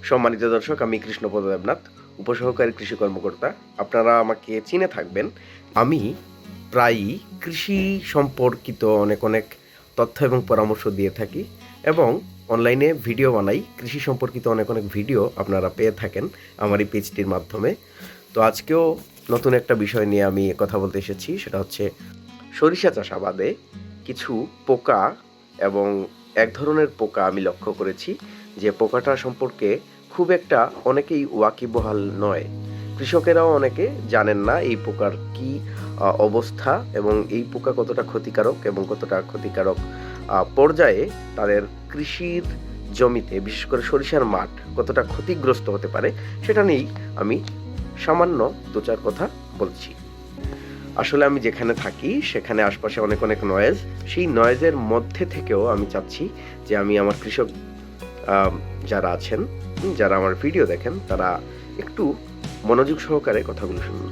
সম্মানিত দর্শক, আমি কৃষ্ণপদ দেবনাথ, উপসহকারী কৃষি কর্মকর্তা। আপনারা আমাকে চিনে থাকবেন। আমি প্রায়ই কৃষি সম্পর্কিত অনেক অনেক তথ্য এবং পরামর্শ দিয়ে থাকি এবং অনলাইনে ভিডিও বানাই। কৃষি সম্পর্কিত অনেক অনেক ভিডিও আপনারা পেয়ে থাকেন আমার এই পেজটির মাধ্যমে। তো আজকেও নতুন একটা বিষয় নিয়ে আমি কথা বলতে এসেছি। সেটা হচ্ছে সরিষা চাষাবাদে কিছু পোকা এবং এক ধরনের পোকা আমি লক্ষ্য করেছি যে পোকাটা সম্পর্কে খুব একটা অনেকেই ওয়াকিবহাল নয়। কৃষকেরাও অনেকে জানেন না এই পোকার কি অবস্থা এবং এই পোকা কতটা ক্ষতিকারক এবং কতটা ক্ষতিকারক পর্যায়ে তাদের কৃষির জমিতে, বিশেষ করে সরিষার মাঠ কতটা ক্ষতিগ্রস্ত হতে পারে সেটা নিয়েই আমি সামান্য দু চার কথা বলছি। আসলে আমি যেখানে থাকি সেখানে আশপাশে অনেক অনেক নয়েজ। সেই নয়েজের মধ্যে থেকেও আমি চাচ্ছি যে আমি আমার কৃষক যারা আছেন, যারা আমার ভিডিও দেখেন, তারা একটু মনোযোগ সহকারে কথাগুলো শুনুন।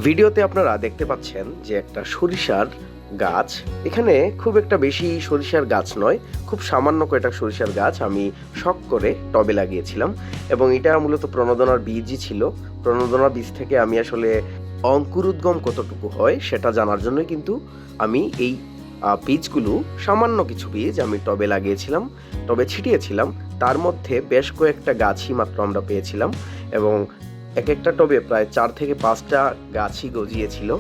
ভিডিওতে আপনারা দেখতে পাচ্ছেন যে একটা সরিষার গাছ। এখানে খুব একটা বেশি সরিষার গাছ নয়, খুব সামান্য কয়টা সরিষার গাছ আমি শখ করে টবে লাগিয়েছিলাম এবং এটা মূলত প্রণোদনার বীজই ছিল। প্রণোদনার বীজ থেকে আমি আসলে অঙ্কুরোদ্গম কতটুকু হয় সেটা জানার জন্যই কিন্তু আমি এই বীজগুলো, সামান্য কিছু বীজ আমি টবে লাগিয়েছিলাম, টবে ছিটিয়েছিলাম। তার মধ্যে বেশ কয়েকটা গাছই মাত্র আমরা পেয়েছিলাম এবং এক একটা টবে প্রায় 4 থেকে 5টা গাছই গজিয়েছিল।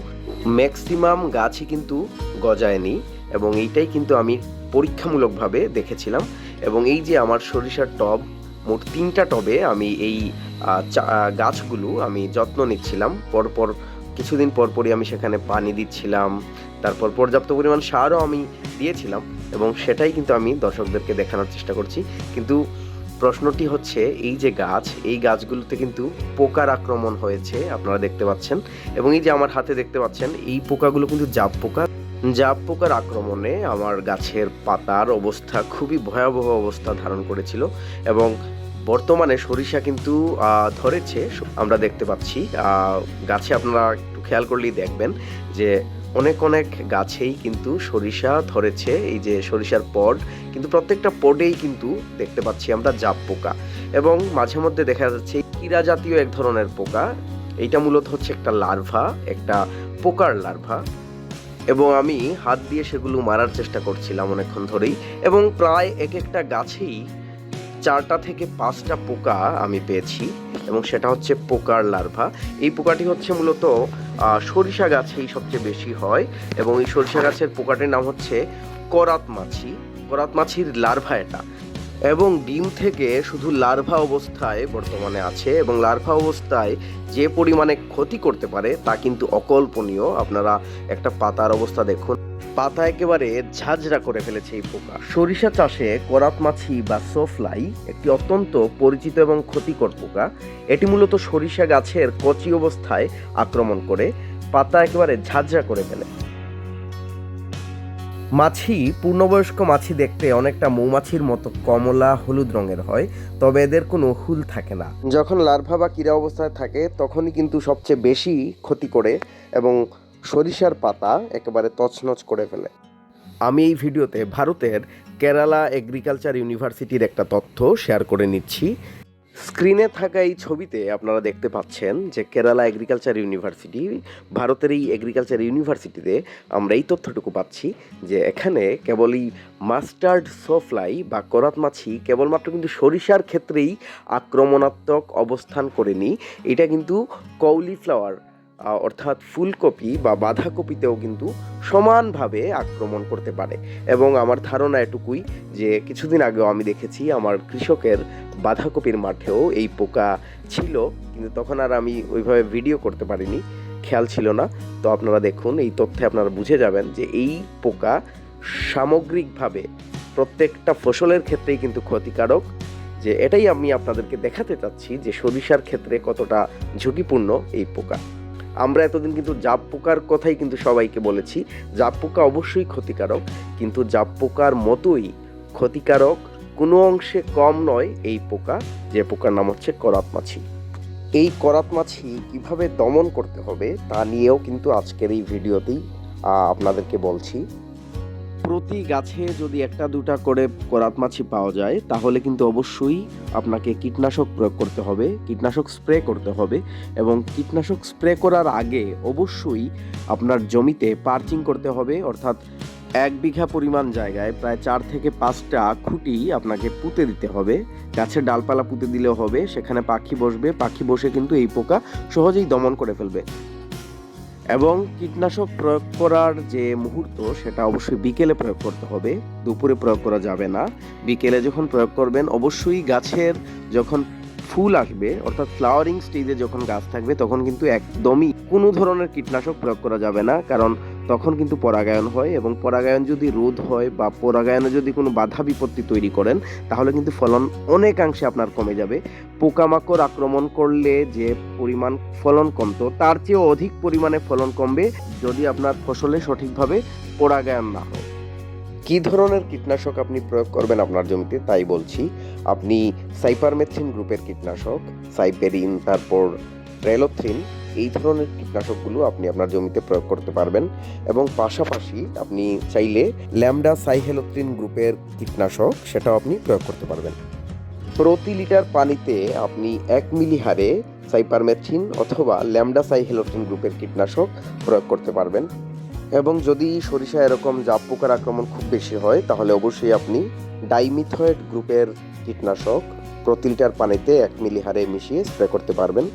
ম্যাক্সিমাম গাছই কিন্তু গজায়নি এবং এইটাই কিন্তু আমি পরীক্ষামূলকভাবে দেখেছিলাম। এবং এই যে আমার সরিষার টব, মোট 3টা টবে আমি এই গাছগুলো আমি যত্ন নিচ্ছিলাম। পরপর কিছুদিন পরপরই আমি সেখানে পানি দিচ্ছিলাম, তারপর পর্যাপ্ত পরিমাণ সারও আমি দিয়েছিলাম এবং সেটাই কিন্তু আমি দর্শকদেরকে দেখানোর চেষ্টা করছি। কিন্তু প্রশ্নটি হচ্ছে, এই যে গাছ, এই গাছগুলোতে কিন্তু পোকার আক্রমণ হয়েছে, আপনারা দেখতে পাচ্ছেন। এবং এই যে আমার হাতে দেখতে পাচ্ছেন, এই পোকাগুলো কিন্তু জাপ পোকার আক্রমণে আমার গাছের পাতার অবস্থা খুবই ভয়াবহ অবস্থা ধারণ করেছিল এবং বর্তমানে সরিষা কিন্তু ধরেছে, আমরা দেখতে পাচ্ছি গাছে। আপনারা একটু খেয়াল করলেই দেখবেন যে অনেক অনেক গাছেই কিন্তু সরিষা ধরেছে। এই যে সরিষার পড, কিন্তু প্রত্যেকটা পডেই কিন্তু দেখতে পাচ্ছি আমরা জাপ পোকা এবং মাঝে মধ্যে দেখা যাচ্ছে কীরা জাতীয় এক ধরনের পোকা। এইটা মূলত হচ্ছে একটা লার্ভা, একটা পোকার লার্ভা এবং আমি হাত দিয়ে সেগুলো মারার চেষ্টা করছিলাম অনেকক্ষণ ধরেই এবং প্রায় এক একটা গাছেই 4টা থেকে 5টা পোকা আমি পেয়েছি এবং সেটা হচ্ছে পোকার লার্ভা। এই পোকাটি হচ্ছে মূলত সরিষা গাছেই সবচেয়ে বেশি হয় এবং এই সরিষা গাছের পোকাটির নাম হচ্ছে করাত মাছি। করাত মাছির লার্ভা এটা, এবং ডিম থেকে শুধু লার্ভা অবস্থায় বর্তমানে আছে এবং লার্ভা অবস্থায় যে পরিমাণে ক্ষতি করতে পারে তা কিন্তু অকল্পনীয়। আপনারা একটা পাতার অবস্থা দেখুন, পাতা একেবারে ঝাঁঝরা করে ফেলেছে এই পোকা। সরিষা চাষে করাত মাছি বা সোফ্লাই একটি অত্যন্ত পরিচিত এবং ক্ষতিকর পোকা। এটি মূলত সরিষা গাছের কচি অবস্থায় আক্রমণ করে পাতা একেবারে ঝাঁঝরা করে ফেলে। মাছি, পূর্ণবয়স্ক মাছি দেখতে অনেকটা মৌমাছির মতো কমলা হলুদ রঙের হয়, তবে এদের কোনো হুল থাকে না। যখন লার্ভা বা কীরা অবস্থায় থাকে তখনই কিন্তু সবচেয়ে বেশি ক্ষতি করে এবং সরিষার পাতা একেবারে তছনছ করে ফেলে। আমি এই ভিডিওতে ভারতের কেরালা এগ্রিকালচার ইউনিভার্সিটির একটা তথ্য শেয়ার করে নিচ্ছি। স্ক্রিনে থাকা এই ছবিতে আপনারা দেখতে পাচ্ছেন যে কেরালা এগ্রিকালচার ইউনিভার্সিটি, ভারতের এই এগ্রিকালচার ইউনিভার্সিটিতে আমরা এই তথ্যটুকু পাচ্ছি যে এখানে কেবলই মাস্টার্ড সোফ্লাই বা করাত মাছি কেবলমাত্র কিন্তু সরিষার ক্ষেত্রেই আক্রমণাত্মক অবস্থান করেনি, এটা কিন্তু কলিফ্লাওয়ার অর্থাৎ ফুলকপি বা বাঁধাকপিতেও কিন্তু সমানভাবে আক্রমণ করতে পারে। এবং আমার ধারণা এটুকুই যে কিছুদিন আগেও আমি দেখেছি আমার কৃষকের বাঁধাকপির মাঠেও এই পোকা ছিল, কিন্তু তখন আর আমি ওইভাবে ভিডিও করতে পারিনি, খেয়াল ছিল না। তো আপনারা দেখুন, এই তথ্যে আপনারা বুঝে যাবেন যে এই পোকা সামগ্রিকভাবে প্রত্যেকটা ফসলের ক্ষেত্রেই কিন্তু ক্ষতিকারক। যে এটাই আমি আপনাদেরকে দেখাতে চাচ্ছি যে সরিষার ক্ষেত্রে কতটা ঝুঁকিপূর্ণ এই পোকা। আমরা এতদিন কিন্তু জাপ পোকার কথাই কিন্তু সবাইকে বলেছি। জাপ পোকা অবশ্যই ক্ষতিকারক, কিন্তু জাপ পোকার মতোই ক্ষতিকারক কোনো অংশে কম নয় এই পোকা, যে পোকার নাম হচ্ছে করাত মাছি। এই করাত মাছি কীভাবে দমন করতে হবে তা নিয়েও কিন্তু আজকের এই ভিডিওতেই আপনাদেরকে বলছি। প্রতি গাছে যদি একটা দুটা করে করাত মাছি পাওয়া যায় তাহলে কিন্তু অবশ্যই আপনাকে কীটনাশক প্রয়োগ করতে হবে, কীটনাশক স্প্রে করতে হবে। এবং কীটনাশক স্প্রে করার আগে অবশ্যই আপনার জমিতে পার্চিং করতে হবে, অর্থাৎ 1 বিঘা পরিমাণ জায়গায় প্রায় 4 থেকে 5টা খুঁটি আপনাকে পুঁতে দিতে হবে। গাছের ডালপালা পুঁতে দিলেও হবে, সেখানে পাখি বসবে, পাখি বসে কিন্তু এই পোকা সহজেই দমন করে ফেলবে। এবং কীটনাশক প্রয়োগ করার যে মুহূর্ত সেটা অবশ্যই বিকেলে প্রয়োগ করতে হবে, দুপুরে প্রয়োগ করা যাবে না। বিকেলে যখন প্রয়োগ করবেন অবশ্যই গাছের যখন ফুল আসবে, অর্থাৎ ফ্লাওয়ারিং স্টেজে যখন গাছ থাকবে তখন কিন্তু একদমই কোনো ধরনের কীটনাশক প্রয়োগ করা যাবে না, কারণ তখন কিন্তু পরাগায়ন হয় এবং পরাগায়ন যদি রোধ হয় বা পরাগায়নে যদি কোনো বাধা বিপত্তি তৈরি করেন তাহলে কিন্তু ফলন অনেকাংশে আপনার কমে যাবে। পোকামাকড় আক্রমণ করলে যে পরিমাণ ফলন কমতো তার চেয়েও অধিক পরিমাণে ফলন কমবে যদি আপনার ফসলে সঠিকভাবে পরাগায়ন না হয়। কী ধরনের কীটনাশক আপনি প্রয়োগ করবেন আপনার জমিতে তাই বলছি। আপনি সাইপারমেথ্রিন গ্রুপের কীটনাশক, সাইপেরিন, তারপর রেলোথ্রিন, এই ধরনের কীটনাশকগুলো আপনি আপনার জমিতে প্রয়োগ করতে পারবেন। এবং পাশাপাশি আপনি চাইলে ল্যামডা সাইহেলোথ্রিন গ্রুপের কীটনাশক সেটাও আপনি প্রয়োগ করতে পারবেন। প্রতি লিটার পানিতে আপনি 1 মিলি হারে সাইপারমেথ্রিন অথবা ল্যামডা সাইহেলোথ্রিন গ্রুপের কীটনাশক প্রয়োগ করতে পারবেন। এবং যদি সরিষা এরকম জাপ পোকার আক্রমণ খুব বেশি হয় তাহলে অবশ্যই আপনি ডাইমিথয়েড গ্রুপের কীটনাশক প্রতি লিটার পানিতে 1 মিলি হারে মিশিয়ে স্প্রে করতে পারবেন।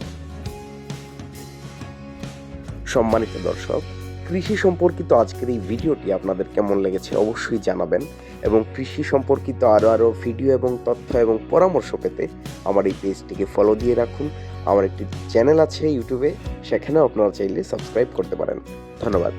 সম্মানিত দর্শক, কৃষি সম্পর্কিত আজকের এই ভিডিওটি আপনাদের কেমন লেগেছে অবশ্যই জানাবেন। এবং কৃষি সম্পর্কিত আরও ভিডিও এবং তথ্য এবং পরামর্শ পেতে আমার এই পেজটিকে ফলো দিয়ে রাখুন। আমার একটি চ্যানেল আছে ইউটিউবে, সেখানেও আপনারা চাইলে সাবস্ক্রাইব করতে পারেন। ধন্যবাদ।